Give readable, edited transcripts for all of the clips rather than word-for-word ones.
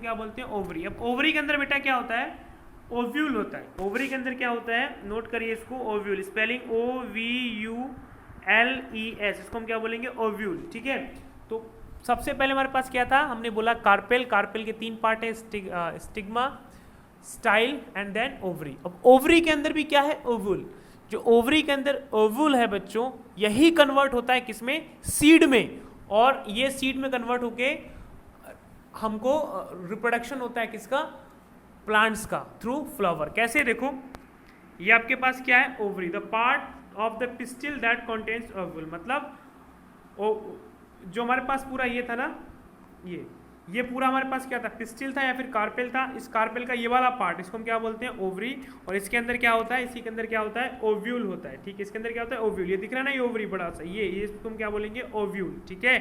क्या बोलते हैं ओवरी। अब ओवरी के अंदर बेटा क्या होता है, ओव्यूल होता है। ओवरी के अंदर क्या होता है, नोट करिए इसको, ओव्यूल, स्पेलिंग OVULES, इसको हम क्या बोलेंगे, ओव्यूल। ठीक है, तो सबसे पहले हमारे पास क्या था, हमने बोला कार्पेल। कार्पेल के 3 पार्ट है, stigma, style and then ovary. अब ओवरी के अंदर भी क्या है, ओव्यूल। जो ओवरी के अंदर ओव्यूल है बच्चों, यही कन्वर्ट होता है किसमें, सीड में, और ये सीड में कन्वर्ट होके हमको रिप्रोडक्शन होता है किसका, प्लांट्स का, थ्रू फ्लावर। कैसे, देखो ये आपके पास क्या है, ovary, the part of the pistil that contains ovule. मतलब जो हमारे पास पूरा ये था ना, ये पूरा हमारे पास क्या था, पिस्टिल था या फिर कार्पेल था। इस कार्पेल का ये वाला पार्ट, इसको हम क्या बोलते हैं, ओवरी। और इसके अंदर क्या होता है, इसी के अंदर क्या होता है, ओव्यूल होता है। ठीक है, इसके अंदर क्या होता है, ओव्यूल। ये दिख रहा है ना, ये ओवरी बड़ा सा, ये इसको हम क्या बोलेंगे, ओव्यूल। ठीक है,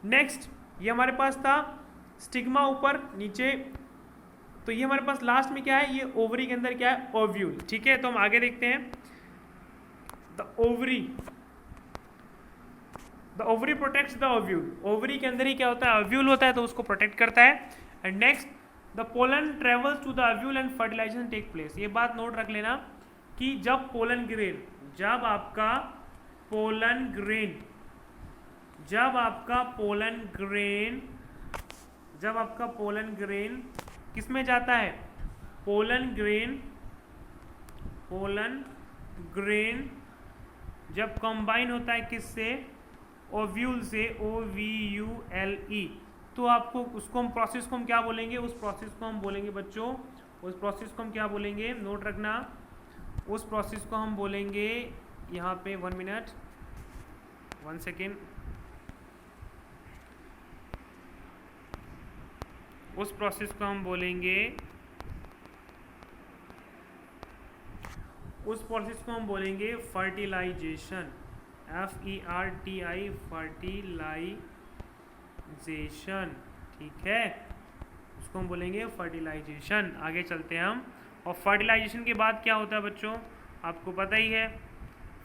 नेक्स्ट ये हमारे पास था स्टिग्मा ऊपर नीचे, तो ये हमारे पास लास्ट में क्या है, ये ओवरी के अंदर क्या है, ओव्यूल। ठीक है, तो हम आगे देखते हैं, the ovary protects the ovule. Ovary के अंदर ही क्या होता है, ओव्यूल होता है, तो उसको प्रोटेक्ट करता है। And next, the pollen travels to the ovule and fertilization take place. ये बात नोट रख लेना कि जब पोलन ग्रेन, जब आपका पोलन ग्रेन किस में जाता है, पोलन ग्रेन जब कंबाइन होता है किससे, ओव्यूल से, OVULE, तो आपको उसको हम प्रोसेस को हम क्या बोलेंगे, उस प्रोसेस को हम बोलेंगे बच्चों, उस प्रोसेस को हम क्या बोलेंगे, नोट रखना, उस प्रोसेस को हम बोलेंगे यहाँ पे 1 मिनट 1 सेकेंड, उस प्रोसेस को हम बोलेंगे फर्टिलाइजेशन, FERTI, फर्टिलाइजेशन। ठीक है, उसको हम बोलेंगे फर्टिलाइजेशन। आगे चलते हैं हम, और फर्टिलाइजेशन के बाद क्या होता है बच्चों, आपको पता ही है,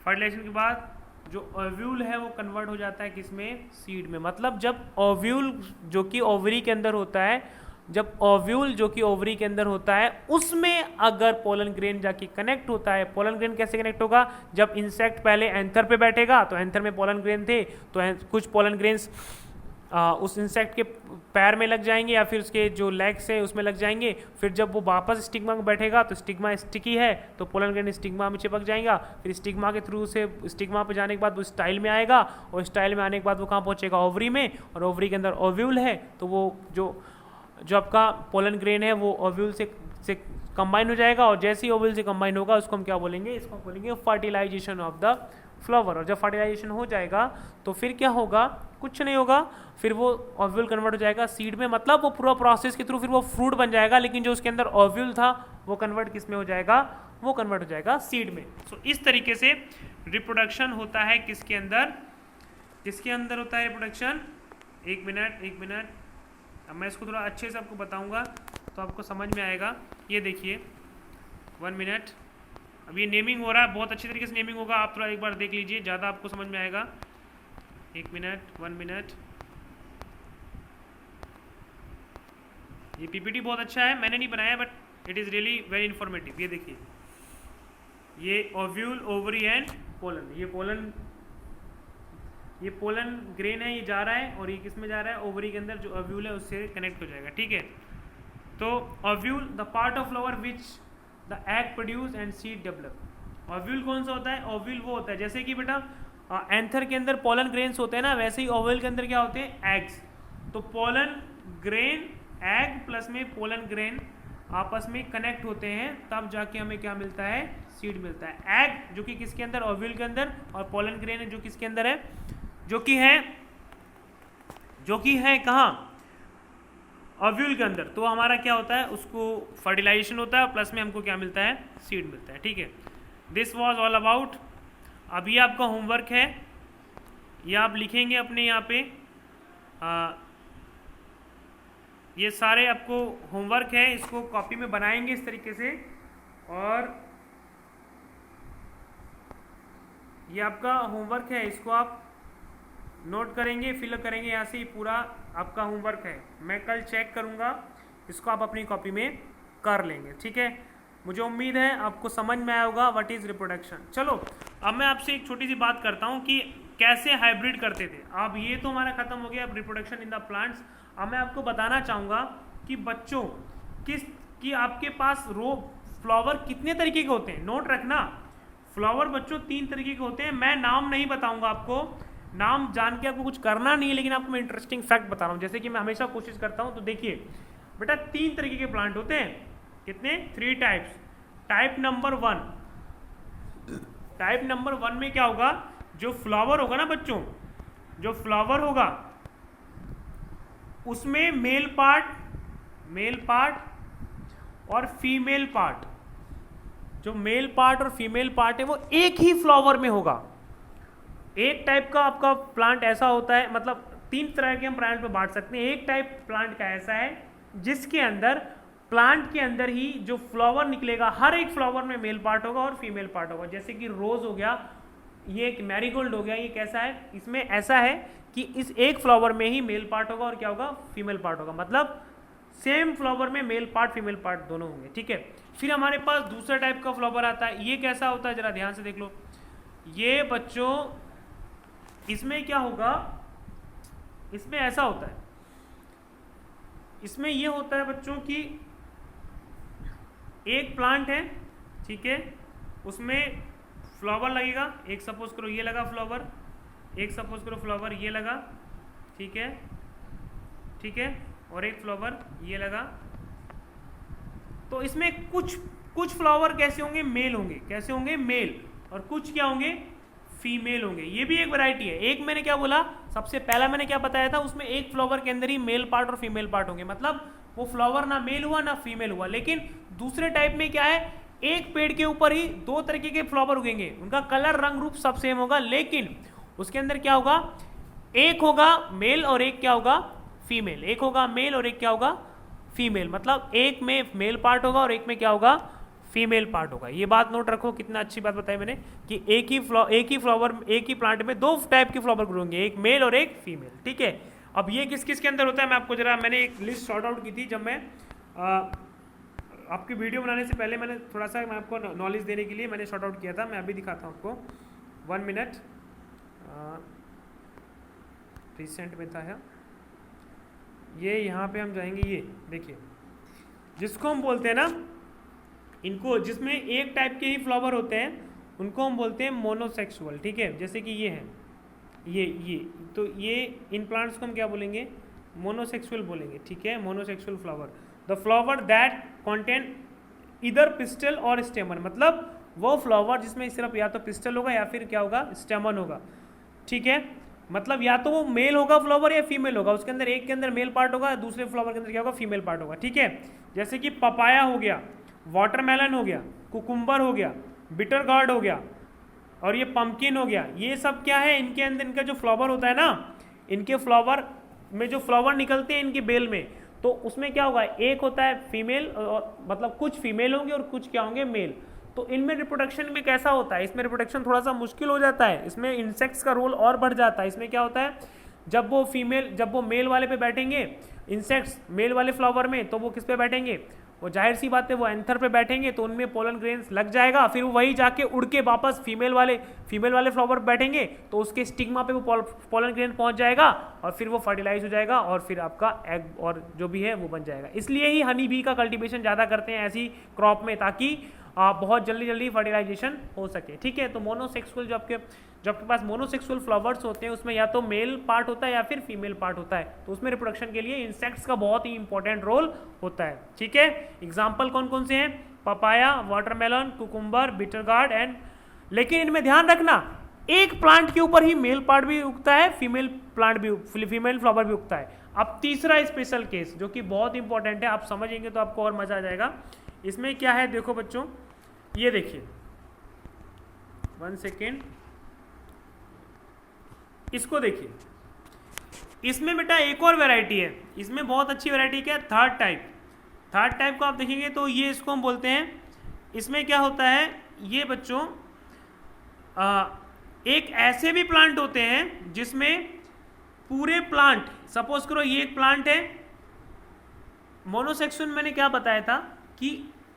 फर्टिलाइजेशन के बाद जो ओव्यूल है वो कन्वर्ट हो जाता है किसमें, सीड में। मतलब जब ओव्यूल जो कि ओवरी के अंदर होता है, जब ओव्यूल जो कि ओवरी के अंदर होता है, उसमें अगर पोलन ग्रेन जाके कनेक्ट होता है, पोलन ग्रेन कैसे कनेक्ट होगा, जब इंसेक्ट पहले एंथर पे बैठेगा, तो एंथर में पोलन ग्रेन थे, तो कुछ पोलन ग्रेन्स उस इंसेक्ट के पैर में लग जाएंगे या फिर उसके जो लेग्स है उसमें लग जाएंगे। फिर जब वो वापस स्टिग्मा में बैठेगा, तो स्टिग्मा स्टिकी है, तो पोलन ग्रेन स्टिग्मा में चिपक जाएगा। फिर स्टिग्मा के थ्रू से स्टिग्मा पे जाने के बाद वो स्टाइल में आएगा, और स्टाइल में आने के बाद वो कहाँ पहुँचेगा, ओवरी में, और ओवरी के अंदर ओव्यूल है, तो वो जो आपका पोलन ग्रेन है वो ओव्यूल से कंबाइन हो जाएगा, और जैसे ही ओव्यूल से कंबाइन होगा उसको हम क्या बोलेंगे, इसको बोलेंगे फर्टिलाइजेशन ऑफ द फ्लावर। और जब फर्टिलाइजेशन हो जाएगा तो फिर क्या होगा, कुछ नहीं होगा, फिर वो ओव्यूल कन्वर्ट हो जाएगा सीड में। मतलब वो पूरा प्रोसेस के थ्रू फिर वो फ्रूट बन जाएगा, लेकिन जो उसके अंदर ओव्यूल था वो कन्वर्ट किस में हो जाएगा, वो कन्वर्ट हो जाएगा सीड में। सो इस तरीके से रिप्रोडक्शन होता है किसके अंदर होता है रिप्रोडक्शन। एक मिनट, अब मैं इसको थोड़ा अच्छे से आपको बताऊंगा तो आपको समझ में आएगा। ये देखिए 1 मिनट, अब ये नेमिंग हो रहा है, बहुत अच्छी तरीके से नेमिंग होगा, आप थोड़ा एक बार देख लीजिए, ज़्यादा आपको समझ में आएगा। 1 मिनट, ये PPT बहुत अच्छा है, मैंने नहीं बनाया, but it is really very informative. ये देखिए, ये ओव्यूल, ओवरी एंड पोलन, ये पोलन ग्रेन है, ये जा रहा है, और ये किस में जा रहा है, ओवरी के अंदर जो ओव्यूल है उससे कनेक्ट हो जाएगा। ठीक है, तो ovule the part of flower which the egg produce and seed develop. Ovule कौन सा होता है, ओव्यूल वो होता है, जैसे कि बेटा एंथर के अंदर पोलन ग्रेन्स होते हैं ना, वैसे ही ओव्यूल के अंदर क्या होते हैं, एग्स। तो पोलन ग्रेन, एग प्लस में पोलन ग्रेन आपस में कनेक्ट होते हैं, तब जाके हमें क्या मिलता है, सीड मिलता है। एग जो कि किसके अंदर, ओव्यूल के अंदर, और पोलन ग्रेन जो किसके अंदर है, जो कि है कहाँ, ओव्यूल के अंदर। तो हमारा क्या होता है, उसको फर्टिलाइजेशन होता है, प्लस में हमको क्या मिलता है, सीड मिलता है। ठीक है, दिस वॉज ऑल अबाउट। अब ये आपका होमवर्क है, ये आप लिखेंगे अपने यहाँ पे, ये सारे आपको होमवर्क है, इसको कॉपी में बनाएंगे इस तरीके से, और ये आपका होमवर्क है, इसको आप नोट करेंगे, फिल करेंगे, यहाँ से ही पूरा आपका होमवर्क है। मैं कल चेक करूँगा इसको आप अपनी कॉपी में कर लेंगे। ठीक है, मुझे उम्मीद है आपको समझ में आया होगा व्हाट इज रिप्रोडक्शन। चलो अब मैं आपसे एक छोटी सी बात करता हूँ कि कैसे हाइब्रिड करते थे। अब ये तो हमारा खत्म हो गया, अब रिप्रोडक्शन इन द प्लांट्स। अब मैं आपको बताना चाहूँगा कि बच्चों कि आपके पास फ्लावर कितने तरीके के होते हैं। नोट रखना, फ्लावर बच्चों 3 तरीके के होते हैं। मैं नाम नहीं बताऊंगा आपको, नाम जान के आपको कुछ करना नहीं है, लेकिन आपको मैं इंटरेस्टिंग फैक्ट बता रहा हूँ, जैसे कि मैं हमेशा कोशिश करता हूँ। तो देखिए बेटा 3 तरीके के प्लांट होते हैं। कितने? 3 टाइप्स। टाइप नंबर 1 में क्या होगा, जो फ्लावर होगा ना बच्चों, जो फ्लावर होगा उसमें मेल पार्ट और फीमेल पार्ट, जो मेल पार्ट और फीमेल पार्ट है वो एक ही फ्लावर में होगा। एक टाइप का आपका प्लांट ऐसा होता है, मतलब 3 तरह के हम प्लांट में बांट सकते हैं। एक टाइप प्लांट का ऐसा है जिसके अंदर प्लांट के अंदर ही जो फ्लावर निकलेगा, हर एक फ्लावर में मेल पार्ट होगा और फीमेल पार्ट होगा। जैसे कि रोज हो गया, ये एक मैरीगोल्ड हो गया, ये कैसा है, इसमें ऐसा है कि इस एक फ्लावर में ही मेल पार्ट होगा और क्या होगा, फीमेल पार्ट होगा। मतलब सेम फ्लावर में मेल पार्ट फीमेल पार्ट दोनों होंगे। ठीक है, फिर हमारे पास दूसरा टाइप का फ्लावर आता है। ये कैसा होता है, जरा ध्यान से देख लो। ये बच्चों इसमें क्या होगा, इसमें ऐसा होता है, इसमें ये होता है बच्चों कि एक प्लांट है, ठीक है, उसमें फ्लावर लगेगा। एक सपोज करो ये लगा फ्लावर, एक सपोज करो फ्लावर ये लगा, ठीक है, और एक फ्लावर ये लगा। तो इसमें कुछ फ्लावर कैसे होंगे, मेल होंगे। कैसे होंगे, मेल, और कुछ क्या होंगे, फीमेल होंगे। ये भी एक वैरायटी है। एक मैंने क्या बोला, सबसे पहला मैंने क्या बताया था, उसमें एक फ्लावर के अंदर ही मेल पार्ट और फीमेल पार्ट होंगे, मतलब वो फ्लावर ना मेल हुआ ना फीमेल हुआ। लेकिन दूसरे टाइप में क्या है, एक पेड़ के ऊपर ही 2 तरीके के फ्लावर उगेंगे, उनका कलर रंग रूप सब सेम होगा, लेकिन उसके अंदर क्या होगा, एक होगा मेल और एक क्या होगा, फीमेल। एक होगा मेल और एक क्या होगा, फीमेल। मतलब एक में मेल पार्ट होगा और एक में क्या होगा, फीमेल पार्ट होगा। ये बात नोट रखो, कितना अच्छी बात बताई मैंने कि एक ही फ्लावर, एक ही प्लांट में 2 टाइप के फ्लावर ग्रो होंगे, एक मेल और एक फीमेल। ठीक है, अब ये किस किस के अंदर होता है, मैं आपको जरा, मैंने एक लिस्ट शॉर्ट आउट की थी जब मैं आपकी वीडियो बनाने से पहले, मैंने थोड़ा सा, मैं आपको नॉलेज देने के लिए मैंने शॉर्ट आउट किया था। मैं अभी दिखाता हूँ आपको, 1 मिनट। रिसेंट में था ये, यहाँ पे हम जाएंगे, ये देखिए, जिसको हम बोलते हैं ना, इनको जिसमें एक टाइप के ही फ्लावर होते हैं उनको हम बोलते हैं मोनोसेक्सुअल। ठीक है, जैसे कि ये है, ये तो ये इन प्लांट्स को हम क्या बोलेंगे, मोनोसेक्सुअल बोलेंगे। ठीक है, monosexual flower, the flower that contain either pistil और स्टेमन, मतलब वो फ्लावर जिसमें सिर्फ या तो पिस्टल होगा या फिर क्या होगा, स्टेमन होगा। ठीक है, मतलब या तो वो मेल होगा फ्लावर या फीमेल होगा, उसके अंदर एक के अंदर मेल पार्ट होगा, दूसरे फ्लावर के अंदर क्या होगा, फीमेल पार्ट होगा। ठीक है, जैसे कि पपाया हो गया, वाटरमेलन हो गया, कुकुम्बर हो गया, बिटर गार्ड हो गया और ये पंपकिन हो गया। ये सब क्या है, इनके अंदर इनका जो फ्लावर होता है ना, इनके फ्लावर में जो फ्लावर निकलते हैं इनके बेल में, तो उसमें क्या होगा, एक होता है फीमेल, मतलब कुछ फीमेल होंगे और कुछ क्या होंगे, मेल। तो इनमें रिप्रोडक्शन में कैसा होता है, इसमें रिप्रोडक्शन थोड़ा सा मुश्किल हो जाता है, इसमें इंसेक्ट्स का रोल और बढ़ जाता है। इसमें क्या होता है, जब वो मेल वाले पे बैठेंगे, इंसेक्ट्स मेल वाले फ्लावर में, तो वो किस पे बैठेंगे, वो जाहिर सी बात है वो एंथर पे बैठेंगे, तो उनमें पोलन ग्रेन्स लग जाएगा, फिर वो वही जाके उड़ के वापस फीमेल वाले फ्लावर बैठेंगे, तो उसके स्टिग्मा पे वो पोलन ग्रेन पहुंच जाएगा और फिर वो फर्टिलाइज हो जाएगा और फिर आपका एग और जो भी है वो बन जाएगा। इसलिए ही हनी बी का कल्टीवेशन ज़्यादा करते हैं ऐसी क्रॉप में, ताकि बहुत जल्दी फर्टिलाइजेशन हो सके। ठीक है, तो मोनोसेक्सुअल जो आपके पास मोनोसेक्सुअल फ्लावर्स होते हैं, उसमें या तो मेल पार्ट होता है या फिर फीमेल पार्ट होता है, तो उसमें रिप्रोडक्शन के लिए इंसेक्ट्स का बहुत ही इंपॉर्टेंट रोल होता है। ठीक है, एग्जाम्पल कौन कौन से हैं, papaya, watermelon, cucumber, bitter gourd and. लेकिन इनमें ध्यान रखना, एक प्लांट के ऊपर ही मेल पार्ट भी उगता है, फीमेल फ्लावर भी उगता है। अब तीसरा स्पेशल केस जो कि बहुत इंपॉर्टेंट है, आप समझेंगे तो आपको और मजा आ जाएगा। इसमें क्या है, देखो बच्चों, ये देखिए, 1 सेकेंड, इसको देखिए, इसमें बेटा एक और वैरायटी है, इसमें बहुत अच्छी वैरायटी क्या है, थर्ड टाइप को आप देखेंगे तो ये इसको हम बोलते हैं। इसमें क्या होता है, ये बच्चों एक ऐसे भी प्लांट होते हैं जिसमें पूरे प्लांट, सपोज करो ये एक प्लांट है, मोनोसेक्सुअल मैंने क्या बताया था कि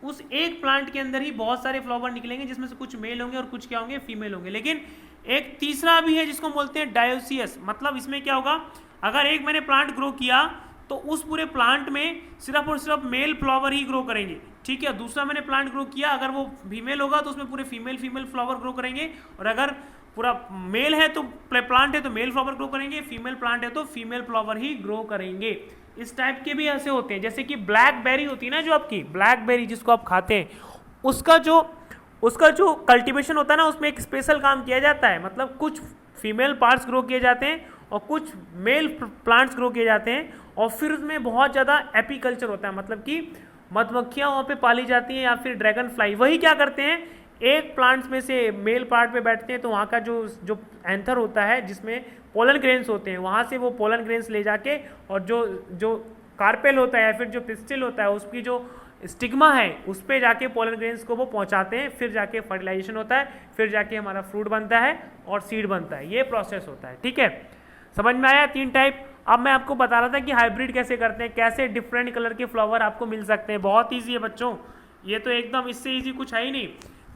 उस एक प्लांट के अंदर ही बहुत सारे फ्लावर निकलेंगे जिसमें से कुछ मेल होंगे और कुछ क्या होंगे, फीमेल होंगे। लेकिन एक तीसरा भी है जिसको बोलते हैं डायोसियस। मतलब इसमें क्या होगा, अगर एक मैंने प्लांट ग्रो किया तो उस पूरे प्लांट में सिर्फ और सिर्फ मेल फ्लावर ही ग्रो करेंगे, ठीक है। दूसरा मैंने प्लांट ग्रो किया, अगर वो फीमेल होगा तो उसमें पूरे फीमेल फ्लावर ग्रो करेंगे, और अगर पूरा मेल है तो प्लांट है तो मेल फ्लावर ग्रो करेंगे, फीमेल प्लांट है तो फीमेल फ्लावर ही ग्रो करेंगे। इस टाइप के भी ऐसे होते हैं, जैसे कि ब्लैकबेरी होती है ना, जो आपकी ब्लैकबेरी जिसको आप खाते हैं, उसका जो कल्टीवेशन होता है ना, उसमें एक स्पेशल काम किया जाता है। मतलब कुछ फीमेल पार्ट्स ग्रो किए जाते हैं और कुछ मेल प्लांट्स ग्रो किए जाते हैं, और फिर उसमें बहुत ज़्यादा एपीकल्चर होता है, मतलब कि मधुमक्खियाँ वहाँ पे पाली जाती हैं या फिर ड्रैगन फ्लाई। वही क्या करते हैं, एक प्लांट्स में से मेल पार्ट पे बैठते हैं तो वहाँ का जो एंथर होता है जिसमें पोलन ग्रेन्स होते हैं, वहाँ से वो पोलन ग्रेन्स ले जाके, और जो कार्पेल होता है या फिर जो पिस्टिल होता है उसकी जो स्टिग्मा है उस पे जाके पोलन ग्रेन्स को वो पहुँचाते हैं, फिर जाके फर्टिलाइजेशन होता है, फिर जाके हमारा फ्रूट बनता है और सीड बनता है। ये प्रोसेस होता है, ठीक है। समझ में आया 3 टाइप। अब मैं आपको बता रहा था कि हाइब्रिड कैसे करते हैं, कैसे डिफरेंट कलर के फ्लावर आपको मिल सकते हैं। बहुत ईजी है बच्चों, ये तो एकदम इससे ईजी कुछ है ही नहीं।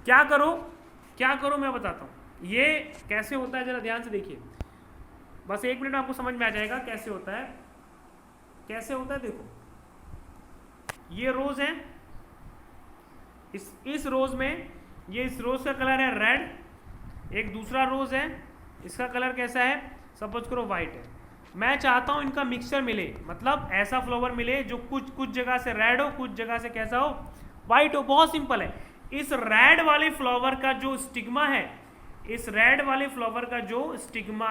क्या करो मैं बताता हूँ ये कैसे होता है, जरा ध्यान से देखिए। बस 1 मिनट में आपको समझ में आ जाएगा कैसे होता है। देखो ये रोज है, इस रोज में इस रोज का कलर है रेड। एक दूसरा रोज है, इसका कलर कैसा है, सपोज करो व्हाइट है। मैं चाहता हूं इनका मिक्सचर मिले, मतलब ऐसा फ्लावर मिले जो कुछ जगह से रेड हो, कुछ जगह से कैसा हो, व्हाइट हो। बहुत सिंपल है। इस रेड वाले फ्लावर का जो स्टिग्मा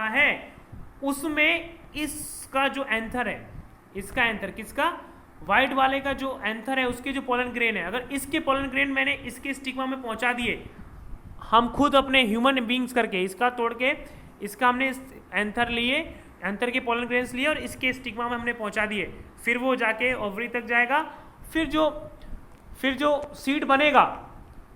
है, उसमें इसका जो एंथर है, इसका एंथर किसका, व्हाइट वाले का जो एंथर है उसके जो पोलन ग्रेन है, अगर इसके पोलन ग्रेन मैंने इसके स्टिग्मा में पहुंचा दिए, हम खुद अपने ह्यूमन बींग्स करके इसका तोड़ के इसका हमने एंथर लिए, एंथर के पोलन ग्रेन्स लिए और इसके स्टिग्मा में हमने पहुंचा दिए, फिर वो जाके ओवरी तक जाएगा, फिर जो सीड बनेगा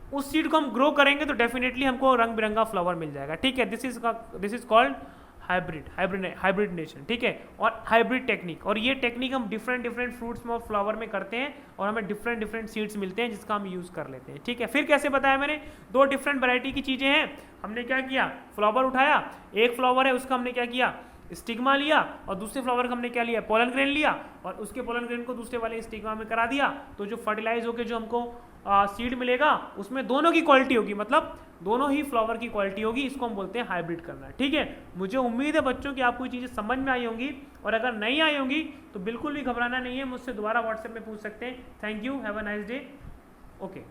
उस सीड को हम ग्रो करेंगे तो डेफिनेटली हमको रंग बिरंगा फ्लावर मिल जाएगा, ठीक है। दिस इज कॉल्ड हाइब्रिडनेशन, ठीक है, और हाइब्रिड टेक्निक। और ये टेक्निक हम डिफरेंट फ्रूट्स में और फ्लावर में करते हैं और हमें डिफरेंट सीड्स मिलते हैं जिसका हम यूज़ कर लेते हैं, ठीक है। फिर कैसे बताया मैंने, 2 डिफरेंट वैरायटी की चीज़ें हैं। हमने क्या किया, फ्लावर उठाया, एक फ्लावर है उसका हमने क्या किया, स्टिग्मा लिया, और दूसरे फ्लावर का हमने क्या लिया, पोलन ग्रेन लिया, और उसके पोलन ग्रेन को दूसरे वाले स्टिग्मा में करा दिया, तो जो फर्टिलाइज होकर जो हमको सीड मिलेगा उसमें दोनों की क्वालिटी होगी, मतलब दोनों ही फ्लावर की क्वालिटी होगी। इसको हम बोलते हैं हाइब्रिड करना, ठीक है। मुझे उम्मीद है बच्चों कि आपको ये चीज़ें समझ में आई होंगी, और अगर नहीं आई होंगी तो बिल्कुल भी घबराना नहीं है, मुझसे दोबारा व्हाट्सएप में पूछ सकते हैं। Thank you, have a nice day, okay.